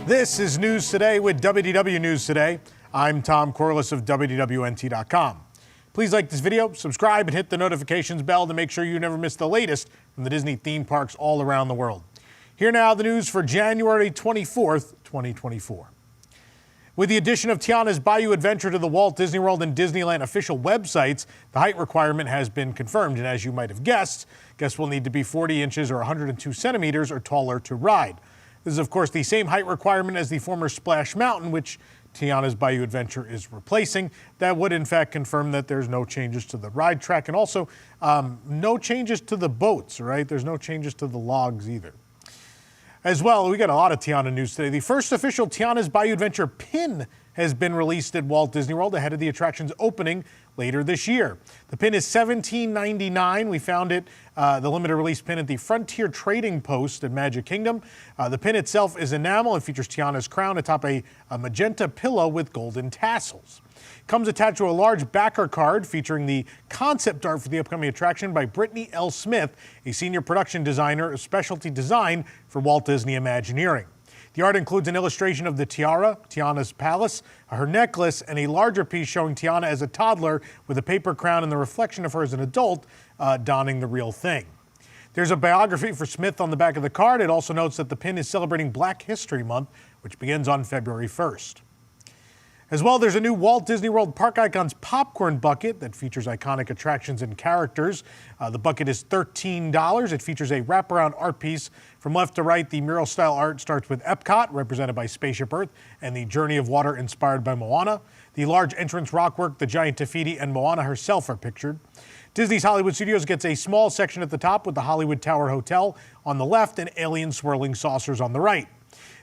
This is News Today with WDW News Today. I'm Tom Corliss of WDWNT.com. Please like this video, subscribe, and hit the notifications bell to make sure you never miss the latest from the Disney theme parks all around the world. Here now the news for January 24th, 2024. With the addition of Tiana's Bayou adventure to the Walt Disney World and Disneyland official websites, the height requirement has been confirmed. And as you might have guessed, guests will need to be 40 inches or 102 centimeters or taller to ride. This is, of course, the same height requirement as the former Splash Mountain, which Tiana's Bayou Adventure is replacing. That would, in fact, confirm that there's no changes to the ride track and also no changes to the boats, right? There's no changes to the logs either. As well, we got a lot of Tiana news today. The first official Tiana's Bayou Adventure pin has been released at Walt Disney World ahead of the attraction's opening later this year. The pin is $17.99. We found it, the limited release pin, at the Frontier Trading Post at Magic Kingdom. The pin itself is enamel and features Tiana's crown atop a magenta pillow with golden tassels. It comes attached to a large backer card featuring the concept art for the upcoming attraction by Brittany L. Smith, a senior production designer of specialty design for Walt Disney Imagineering. The art includes an illustration of the tiara, Tiana's palace, her necklace, and a larger piece showing Tiana as a toddler with a paper crown and the reflection of her as an adult donning the real thing. There's a biography for Smith on the back of the card. It also notes that the pin is celebrating Black History Month, which begins on February 1st. As well, there's a new Walt Disney World Park Icons popcorn bucket that features iconic attractions and characters. The bucket is $13. It features a wraparound art piece. From left to right, the mural-style art starts with EPCOT, represented by Spaceship Earth, and the Journey of Water, inspired by Moana. The large entrance rockwork, the giant Tafiti, and Moana herself are pictured. Disney's Hollywood Studios gets a small section at the top with the Hollywood Tower Hotel on the left and alien swirling saucers on the right.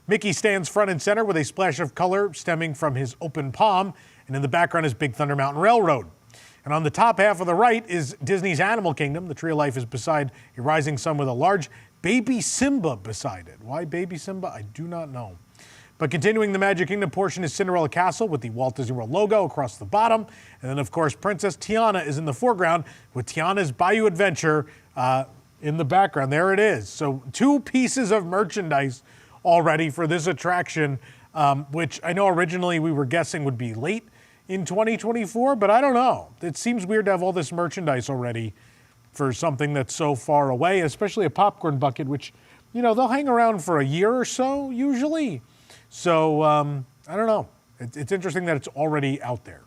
Mickey stands front and center with a splash of color stemming from his open palm, and in the background is Big Thunder Mountain Railroad. And on the top half of the right is Disney's Animal Kingdom. The Tree of Life is beside a rising sun with a large baby Simba beside it. Why baby Simba? I do not know. But continuing the Magic Kingdom portion is Cinderella Castle with the Walt Disney World logo across the bottom. And then, of course, Princess Tiana is in the foreground with Tiana's Bayou Adventure in the background. There it is. So 2 pieces of merchandise already for this attraction, which I know originally we were guessing would be late in 2024, but I don't know. It seems weird to have all this merchandise already for something that's so far away, especially a popcorn bucket, which, you know, they'll hang around for a year or so usually. So I don't know. It's interesting that it's already out there.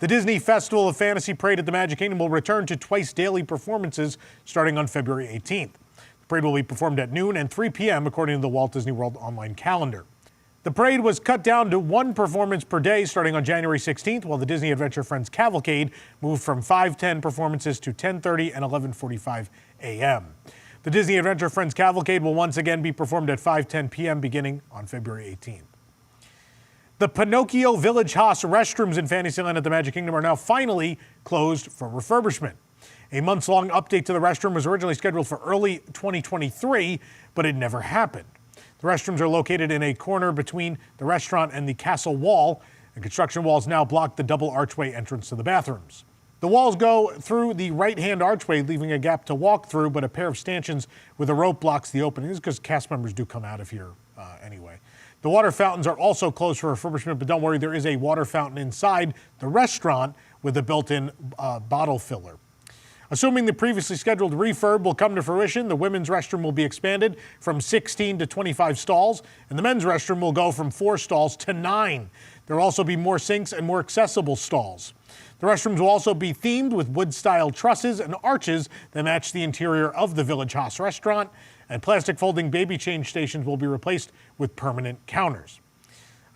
The Disney Festival of Fantasy Parade at the Magic Kingdom will return to twice daily performances starting on February 18th. The parade will be performed at noon and 3 p.m. according to the Walt Disney World online calendar. The parade was cut down to 1 performance per day starting on January 16th, while the Disney Adventure Friends Cavalcade moved from 5:10 performances to 10:30 and 11:45 a.m. The Disney Adventure Friends Cavalcade will once again be performed at 5:10 p.m. beginning on February 18th. The Pinocchio Village Haus restrooms in Fantasyland at the Magic Kingdom are now finally closed for refurbishment. A months-long update to the restroom was originally scheduled for early 2023, but it never happened. The restrooms are located in a corner between the restaurant and the castle wall, and construction walls now block the double archway entrance to the bathrooms. The walls go through the right-hand archway, leaving a gap to walk through, but a pair of stanchions with a rope blocks the opening. This is because cast members do come out of here anyway. The water fountains are also closed for refurbishment, but don't worry, there is a water fountain inside the restaurant with a built-in bottle filler. Assuming the previously scheduled refurb will come to fruition, the women's restroom will be expanded from 16 to 25 stalls, and the men's restroom will go from 4 stalls to 9. There will also be more sinks and more accessible stalls. The restrooms will also be themed with wood-style trusses and arches that match the interior of the Village Haus restaurant, and plastic folding baby change stations will be replaced with permanent counters.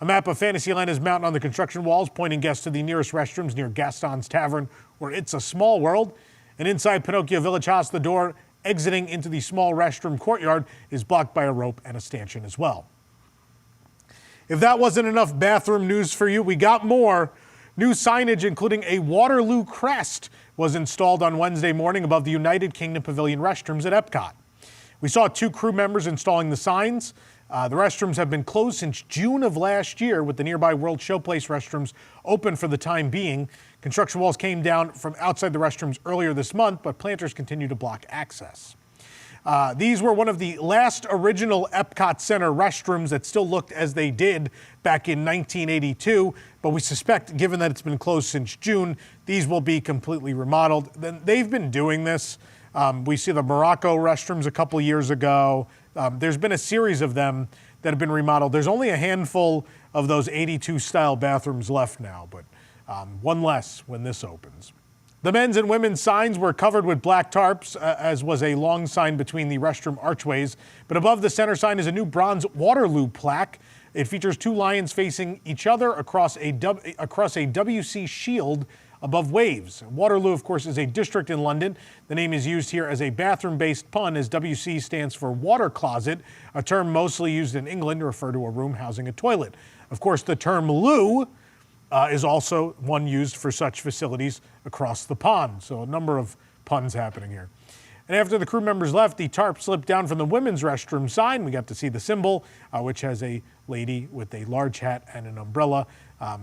A map of Fantasyland is mounted on the construction walls, pointing guests to the nearest restrooms near Gaston's Tavern or It's a Small World. And inside Pinocchio Village Haus, the door exiting into the small restroom courtyard is blocked by a rope and a stanchion as well. If that wasn't enough bathroom news for you, we got more. New signage, including a Waterloo crest, was installed on Wednesday morning above the United Kingdom Pavilion restrooms at EPCOT. We saw 2 crew members installing the signs. The restrooms have been closed since June of last year, with the nearby World Showplace restrooms open for the time being. Construction walls came down from outside the restrooms earlier this month, but planters continue to block access. These were one of the last original EPCOT Center restrooms that still looked as they did back in 1982, but we suspect, given that it's been closed since June, these will be completely remodeled. Then they've been doing this. We see the Morocco restrooms a couple years ago. There's been a series of them that have been remodeled. There's only a handful of those 82 style bathrooms left now, but one less when this opens. The men's and women's signs were covered with black tarps, as was a long sign between the restroom archways. But above the center sign is a new bronze Waterloo plaque. It features two lions facing each other across a WC shield above waves. Waterloo, of course, is a district in London. The name is used here as a bathroom-based pun, as WC stands for water closet, a term mostly used in England to refer to a room housing a toilet. Of course, the term loo is also one used for such facilities across the pond. So a number of puns happening here. And after the crew members left, the tarp slipped down from the women's restroom sign. We got to see the symbol, which has a lady with a large hat and an umbrella,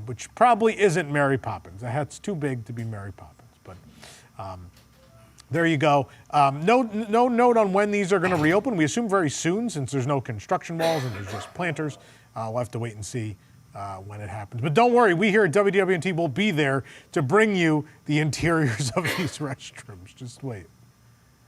which probably isn't Mary Poppins. The hat's too big to be Mary Poppins, but there you go. No note on when these are going to reopen. We assume very soon, since there's no construction walls and there's just planters. We'll have to wait and see when it happens. But don't worry, we here at WWNT will be there to bring you the interiors of these restrooms. Just wait.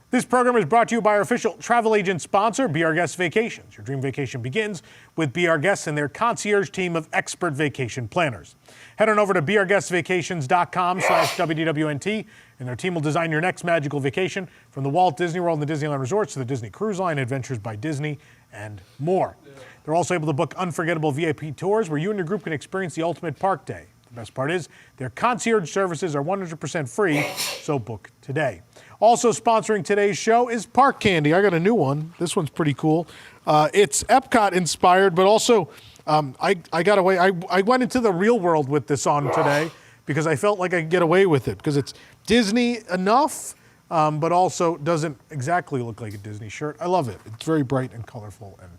This program is brought to you by our official travel agent sponsor, Be Our Guest Vacations. Your dream vacation begins with Be Our Guests and their concierge team of expert vacation planners. Head on over to beourguestvacations.com/WDWNT, and their team will design your next magical vacation, from the Walt Disney World and the Disneyland Resorts to the Disney Cruise Line, Adventures by Disney, and more. They're also able to book unforgettable VIP tours where you and your group can experience the ultimate park day. The best part is their concierge services are 100% free, so book today. Also sponsoring today's show is Park Candy. I got a new one. This one's pretty cool. It's EPCOT inspired, but also I got away. I went into the real world with this on today because I felt like I could get away with it because it's Disney enough, but also doesn't exactly look like a Disney shirt. I love it. It's very bright and colorful, and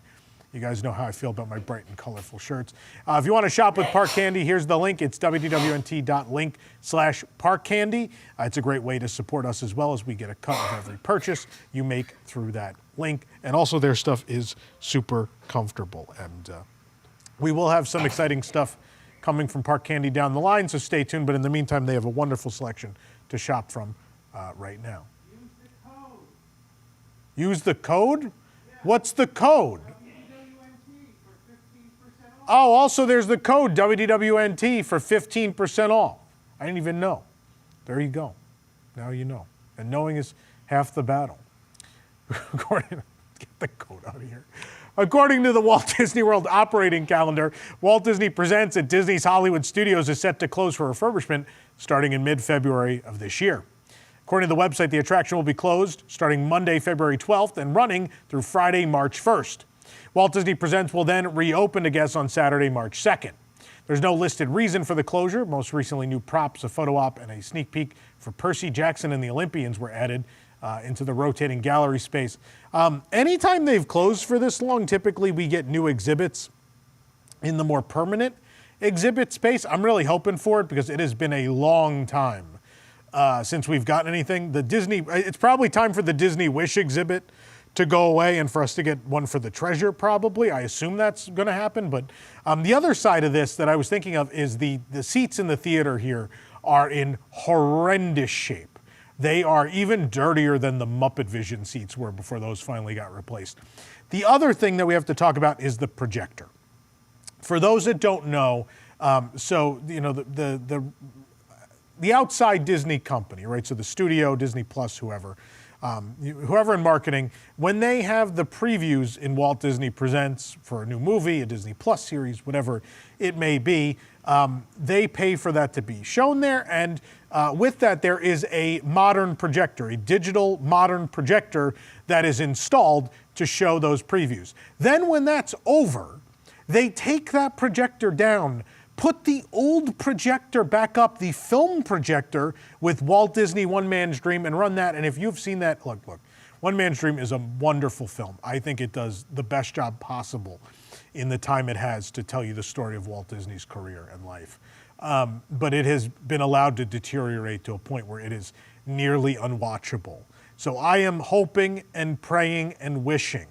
you guys know how I feel about my bright and colorful shirts. If you want to shop with Park Candy, here's the link. It's www.nt.link/parkcandy. It's a great way to support us, as well as we get a cut of every purchase you make through that link. And also their stuff is super comfortable. And we will have some exciting stuff coming from Park Candy down the line, so stay tuned. But in the meantime, they have a wonderful selection to shop from right now. Use the code? Yeah. What's the code? Oh, also there's the code WDWNT for 15% off. I didn't even know. There you go. Now you know. And knowing is half the battle. Get the code out of here. According to the Walt Disney World operating calendar, Walt Disney Presents at Disney's Hollywood Studios is set to close for refurbishment starting in mid-February of this year. According to the website, the attraction will be closed starting Monday, February 12th and running through Friday, March 1st. Walt Disney Presents will then reopen to guests on Saturday, March 2nd. There's no listed reason for the closure. Most recently, new props, a photo op, and a sneak peek for Percy Jackson and the Olympians were added into the rotating gallery space. Anytime they've closed for this long, typically we get new exhibits in the more permanent exhibit space. I'm really hoping for it because it has been a long time since we've gotten anything. It's probably time for the Disney Wish exhibit to go away and for us to get one for the treasure, probably. I assume that's going to happen. But the other side of this that I was thinking of is the seats in the theater here are in horrendous shape. They are even dirtier than the Muppet Vision seats were before those finally got replaced. The other thing that we have to talk about is the projector. For those that don't know, so you know the outside Disney company, right? So the studio, Disney Plus, whoever in marketing, when they have the previews in Walt Disney Presents for a new movie, a Disney Plus series, whatever it may be, they pay for that to be shown there. And with that, there is a modern projector, a digital modern projector that is installed to show those previews. Then when that's over, they take that projector down, put the old projector back up, the film projector with Walt Disney One Man's Dream, and run that. And if you've seen that, look, One Man's Dream is a wonderful film. I think it does the best job possible in the time it has to tell you the story of Walt Disney's career and life. But it has been allowed to deteriorate to a point where it is nearly unwatchable So I am hoping and praying and wishing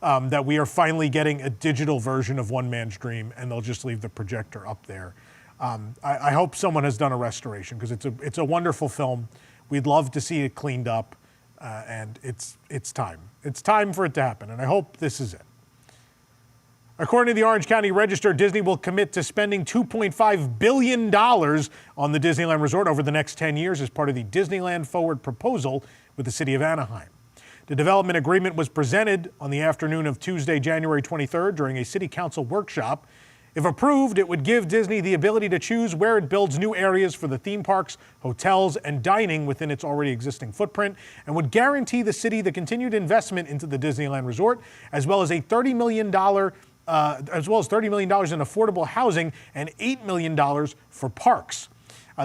that we are finally getting a digital version of One Man's Dream, and they'll just leave the projector up there. I hope someone has done a restoration, because it's a wonderful film. We'd love to see it cleaned up, and it's time. It's time for it to happen, and I hope this is it. According to the Orange County Register, Disney will commit to spending $2.5 billion on the Disneyland Resort over the next 10 years as part of the DisneylandForward proposal with the city of Anaheim. The development agreement was presented on the afternoon of Tuesday, January 23rd, during a city council workshop. If approved, it would give Disney the ability to choose where it builds new areas for the theme parks, hotels, and dining within its already existing footprint, and would guarantee the city the continued investment into the Disneyland Resort, as well as $30 million in affordable housing and $8 million for parks.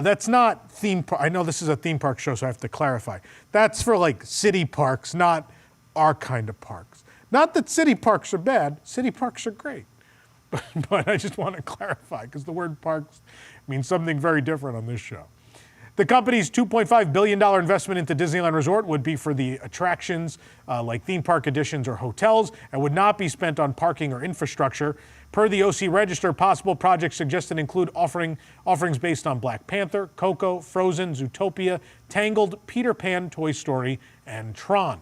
That's not theme park. I know this is a theme park show, so I have to clarify. That's for like city parks, not our kind of parks. Not that city parks are bad. City parks are great. But I just want to clarify, because the word parks means something very different on this show. The company's $2.5 billion investment into Disneyland Resort would be for the attractions like theme park additions or hotels, and would not be spent on parking or infrastructure. Per the OC Register, possible projects suggested include offerings based on Black Panther, Coco, Frozen, Zootopia, Tangled, Peter Pan, Toy Story, and Tron.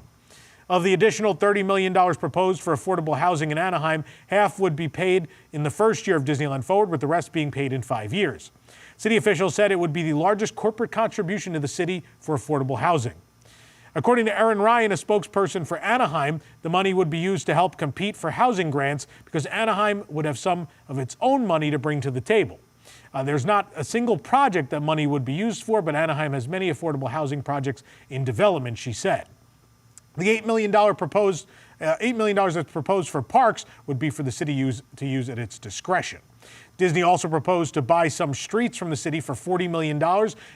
Of the additional $30 million proposed for affordable housing in Anaheim, half would be paid in the first year of Disneyland Forward, with the rest being paid in 5 years. City officials said it would be the largest corporate contribution to the city for affordable housing. According to Erin Ryan, a spokesperson for Anaheim, the money would be used to help compete for housing grants, because Anaheim would have some of its own money to bring to the table. There's not a single project that money would be used for, but Anaheim has many affordable housing projects in development, she said. The $8 million that's proposed for parks would be for the city to use at its discretion. Disney also proposed to buy some streets from the city for $40 million,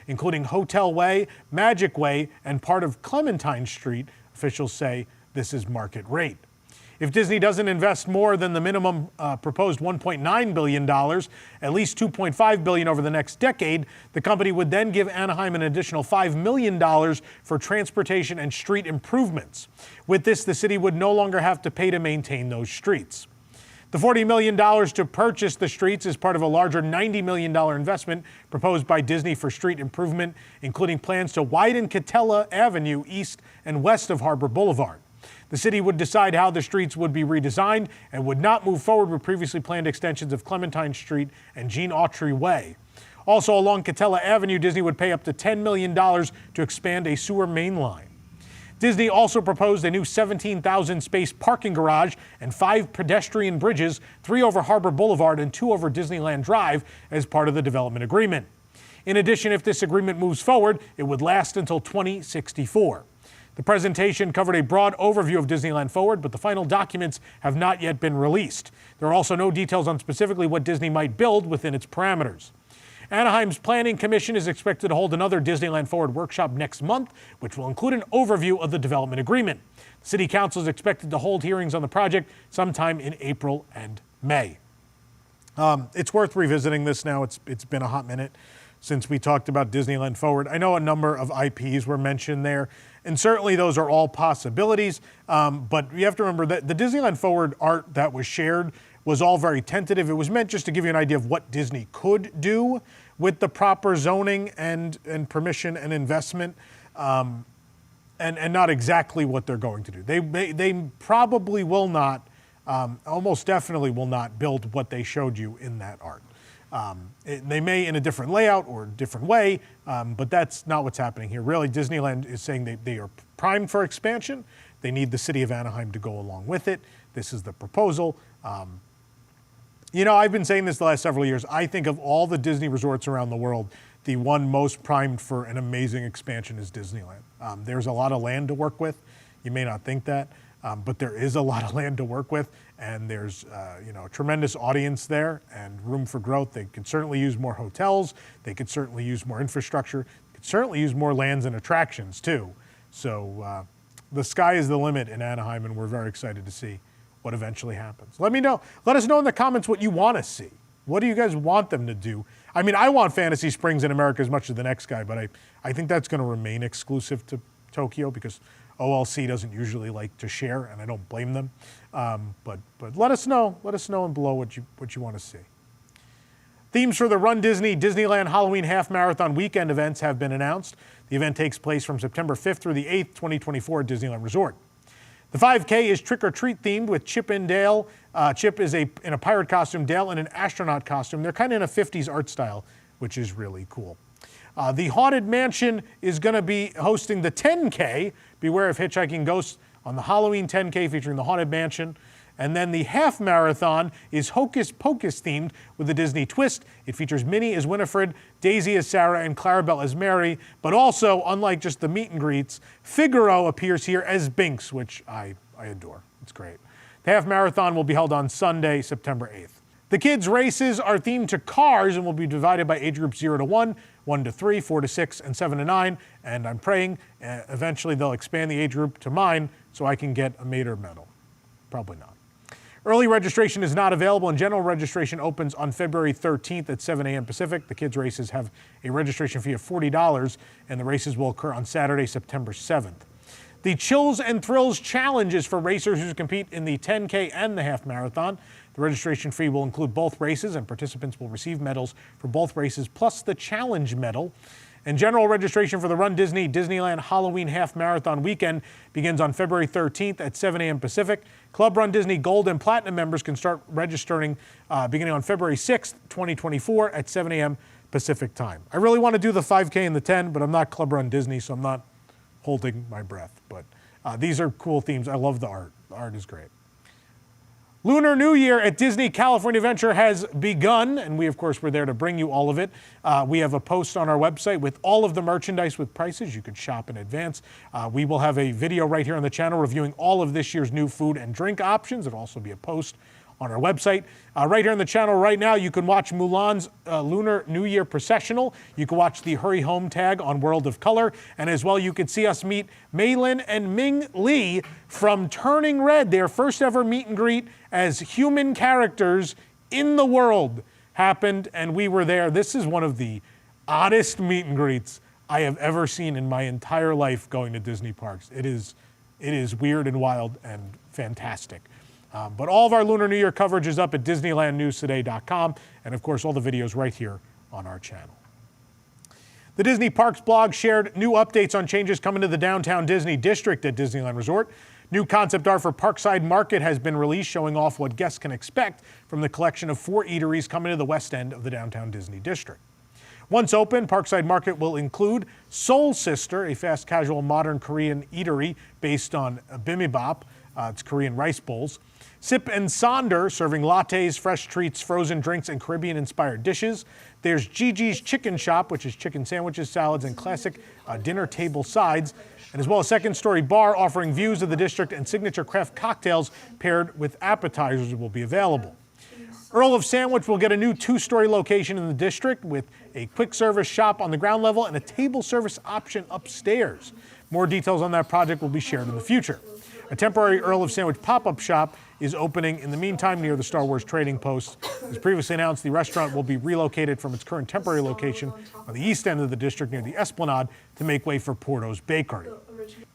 including Hotel Way, Magic Way, and part of Clementine Street. Officials say this is market rate. If Disney doesn't invest more than the minimum proposed $1.9 billion, at least $2.5 billion over the next decade, the company would then give Anaheim an additional $5 million for transportation and street improvements. With this, the city would no longer have to pay to maintain those streets. The $40 million to purchase the streets is part of a larger $90 million investment proposed by Disney for street improvement, including plans to widen Catella Avenue east and west of Harbor Boulevard. The city would decide how the streets would be redesigned and would not move forward with previously planned extensions of Clementine Street and Gene Autry Way. Also along Catella Avenue, Disney would pay up to $10 million to expand a sewer main line. Disney also proposed a new 17,000 space parking garage and 5 pedestrian bridges, 3 over Harbor Boulevard and 2 over Disneyland Drive, as part of the development agreement. In addition, if this agreement moves forward, it would last until 2064. The presentation covered a broad overview of Disneyland Forward, but the final documents have not yet been released. There are also no details on specifically what Disney might build within its parameters. Anaheim's Planning Commission is expected to hold another Disneyland Forward workshop next month, which will include an overview of the development agreement. The City Council is expected to hold hearings on the project sometime in April and May. It's worth revisiting this now. It's been a hot minute since we talked about Disneyland Forward. I know a number of IPs were mentioned there, and certainly those are all possibilities. But you have to remember that the Disneyland Forward art that was shared was all very tentative. It was meant just to give you an idea of what Disney could do with the proper zoning and permission and investment, and not exactly what they're going to do. They probably will not, almost definitely will not build what they showed you in that art. They may in a different layout or different way, but that's not what's happening here. Really, Disneyland is saying they are primed for expansion. They need the city of Anaheim to go along with it. This is the proposal. You know, I've been saying this the last several years. I think of all the Disney resorts around the world, the one most primed for an amazing expansion is Disneyland. There's a lot of land to work with. You may not think that, but there is a lot of land to work with, and there's a tremendous audience there and room for growth. They could certainly use more hotels. They could certainly use more infrastructure. They could certainly use more lands and attractions too. So the sky is the limit in Anaheim, and we're very excited to see what eventually happens. Let me know. Let us know in the comments what you want to see. What do you guys want them to do? I mean, I want Fantasy Springs in America as much as the next guy, but I think that's going to remain exclusive to Tokyo because OLC doesn't usually like to share, and I don't blame them. But let us know and below what you want to see. Themes for the Run Disney Disneyland Halloween Half Marathon weekend events have been announced. The event takes place from September 5th through the 8th, 2024 at Disneyland Resort. The 5K is trick-or-treat themed with Chip and Dale. Chip is in a pirate costume, Dale in an astronaut costume. They're kind of in a 50s art style, which is really cool. The Haunted Mansion is going to be hosting the 10K, Beware of Hitchhiking Ghosts, on the Halloween 10K featuring the Haunted Mansion. And then the half marathon is Hocus Pocus themed with a Disney twist. It features Minnie as Winifred, Daisy as Sarah, and Clarabelle as Mary. But also, unlike just the meet and greets, Figaro appears here as Binks, which I adore. It's great. The half marathon will be held on Sunday, September 8th. The kids' races are themed to cars and will be divided by age groups 0 to 1, 1 to 3, 4 to 6, and 7 to 9. And I'm praying eventually they'll expand the age group to mine so I can get a Mater medal. Probably not. Early registration is not available, and general registration opens on February 13th at 7 a.m. Pacific. The kids' races have a registration fee of $40, and the races will occur on Saturday, September 7th. The Chills and Thrills Challenge is for racers who compete in the 10K and the half marathon. The registration fee will include both races, and participants will receive medals for both races, plus the challenge medal. And general registration for the Run Disney Disneyland Halloween Half Marathon weekend begins on February 13th at 7 a.m. Pacific. Club Run Disney Gold and Platinum members can start registering beginning on February 6th, 2024 at 7 a.m. Pacific time. I really want to do the 5K and the 10, but I'm not Club Run Disney, so I'm not holding my breath. But these are cool themes. I love the art. The art is great. Lunar New Year at Disney California Adventure has begun, and we, of course, were there to bring you all of it. We have a post on our website with all of the merchandise with prices. You could shop in advance. We will have a video right here on the channel reviewing all of this year's new food and drink options. There'll also be a post on our website. Right here on the channel right now, you can watch Mulan's Lunar New Year processional. You can watch the Hurry Home tag on World of Color. And as well, you could see us meet Mei-Lin and Ming Lee from Turning Red. Their first ever meet and greet as human characters in the world happened, and we were there. This is one of the oddest meet and greets I have ever seen in my entire life going to Disney parks. It is weird and wild and fantastic. But all of our Lunar New Year coverage is up at DisneylandNewsToday.com, and of course all the videos right here on our channel. The Disney Parks blog shared new updates on changes coming to the downtown Disney district at Disneyland Resort. New concept art for Parkside Market has been released, showing off what guests can expect from the collection of 4 eateries coming to the west end of the downtown Disney district. Once open, Parkside Market will include Soul Sister, a fast casual modern Korean eatery based on bibimbap. It's Korean rice bowls. Sip and Sonder, serving lattes, fresh treats, frozen drinks, and Caribbean-inspired dishes. There's Gigi's Chicken Shop, which is chicken sandwiches, salads, and classic dinner table sides. And as well as a second-story bar offering views of the district and signature craft cocktails paired with appetizers will be available. Earl of Sandwich will get a new 2-story location in the district with a quick-service shop on the ground level and a table service option upstairs. More details on that project will be shared in the future. A temporary Earl of Sandwich pop-up shop is opening in the meantime near the Star Wars Trading Post. As previously announced, the restaurant will be relocated from its current temporary location on the east end of the district near the Esplanade to make way for Porto's Bakery.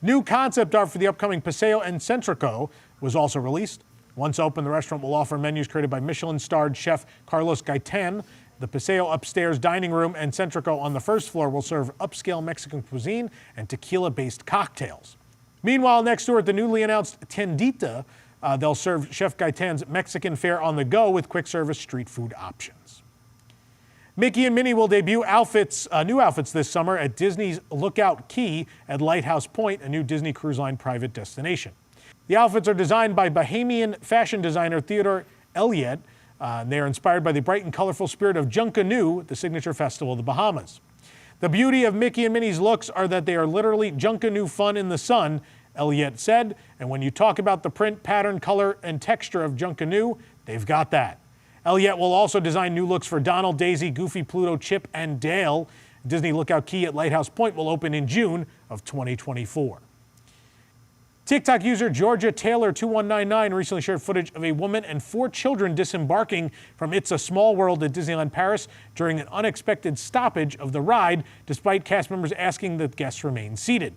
New concept art for the upcoming Paseo and Centrico was also released. Once open, the restaurant will offer menus created by Michelin-starred chef Carlos Gaitan. The Paseo upstairs dining room and Centrico on the first floor will serve upscale Mexican cuisine and tequila-based cocktails. Meanwhile, next door at the newly announced Tiendita, they'll serve Chef Gaitan's Mexican fare on the go with quick-service street food options. Mickey and Minnie will debut new outfits this summer at Disney's Lookout Key at Lighthouse Point, a new Disney Cruise Line private destination. The outfits are designed by Bahamian fashion designer Theodore Elliott. They are inspired by the bright and colorful spirit of Junkanoo, the signature festival of the Bahamas. The beauty of Mickey and Minnie's looks are that they are literally Junkanoo fun in the sun, Elliott said. And when you talk about the print, pattern, color, and texture of Junkanoo, they've got that. Elliott will also design new looks for Donald, Daisy, Goofy, Pluto, Chip, and Dale. Disney Lookout Key at Lighthouse Point will open in June of 2024. TikTok user Georgia Taylor 2199 recently shared footage of a woman and 4 children disembarking from It's a Small World at Disneyland Paris during an unexpected stoppage of the ride, despite cast members asking that guests remain seated.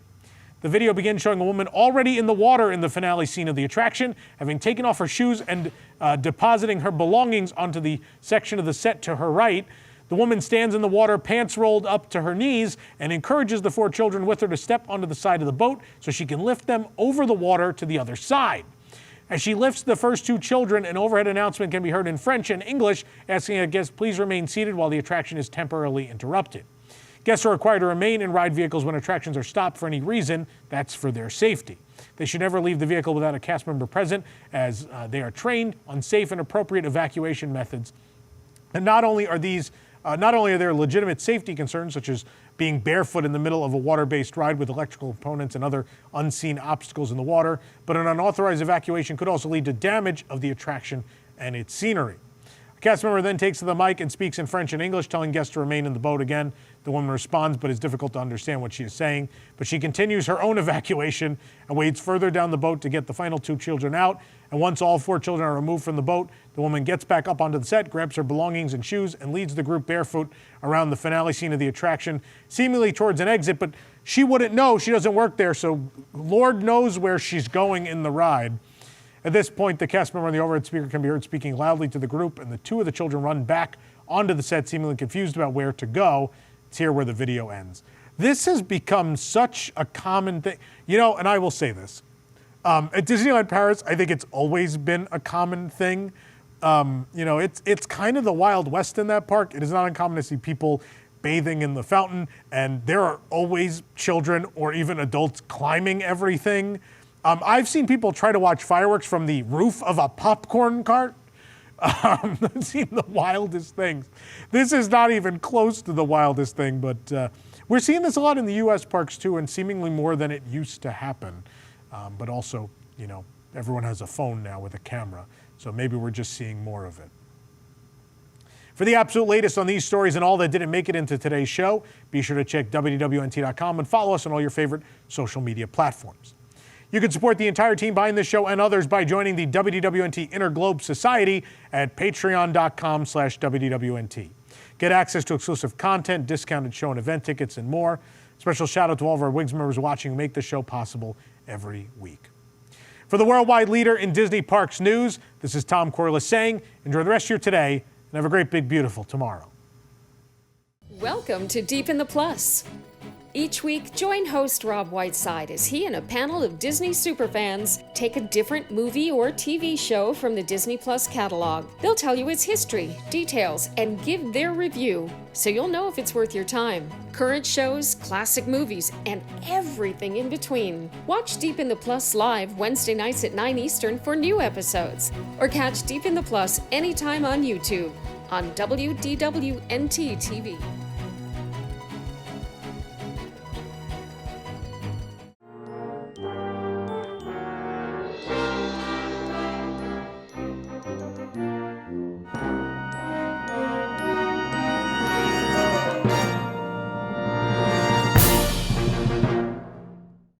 The video begins showing a woman already in the water in the finale scene of the attraction, having taken off her shoes and depositing her belongings onto the section of the set to her right. The woman stands in the water, pants rolled up to her knees, and encourages the 4 children with her to step onto the side of the boat so she can lift them over the water to the other side. As she lifts the first 2 children, an overhead announcement can be heard in French and English, asking a guest please remain seated while the attraction is temporarily interrupted. Guests are required to remain in ride vehicles when attractions are stopped for any reason. That's for their safety. They should never leave the vehicle without a cast member present, as they are trained on safe and appropriate evacuation methods. And not only are there legitimate safety concerns, such as being barefoot in the middle of a water-based ride with electrical components and other unseen obstacles in the water, but an unauthorized evacuation could also lead to damage of the attraction and its scenery. A cast member then takes to the mic and speaks in French and English, telling guests to remain in the boat again. The woman responds, but it's difficult to understand what she is saying. But she continues her own evacuation and wades further down the boat to get the final 2 children out. And once all 4 children are removed from the boat, the woman gets back up onto the set, grabs her belongings and shoes, and leads the group barefoot around the finale scene of the attraction, seemingly towards an exit. But she wouldn't know. She doesn't work there, so Lord knows where she's going in the ride. At this point, the cast member on the overhead speaker can be heard speaking loudly to the group, and the 2 of the children run back onto the set, seemingly confused about where to go. It's here where the video ends. This has become such a common thing. You know, and I will say this. At Disneyland Paris, I think it's always been a common thing. You know, it's kind of the Wild West in that park. It is not uncommon to see people bathing in the fountain, and there are always children or even adults climbing everything. I've seen people try to watch fireworks from the roof of a popcorn cart. I've seen the wildest things. This is not even close to the wildest thing, but we're seeing this a lot in the U.S. parks too, and seemingly more than it used to happen. But also, you know, everyone has a phone now with a camera, so maybe we're just seeing more of it. For the absolute latest on these stories and all that didn't make it into today's show, be sure to check WDWNT.com and follow us on all your favorite social media platforms. You can support the entire team behind this show and others by joining the WDWNT Inner Globe Society at patreon.com/WDWNT. Get access to exclusive content, discounted show and event tickets, and more. Special shout out to all of our WIGS members watching who make this show possible every week. For the worldwide leader in Disney Parks news, this is Tom Corliss saying, enjoy the rest of your today and have a great, big, beautiful tomorrow. Welcome to Deep in the Plus. Each week, join host Rob Whiteside as he and a panel of Disney superfans take a different movie or TV show from the Disney Plus catalog. They'll tell you its history, details, and give their review, so you'll know if it's worth your time. Current shows, classic movies, and everything in between. Watch Deep in the Plus live Wednesday nights at 9 Eastern for new episodes, or catch Deep in the Plus anytime on YouTube on WDWNT TV.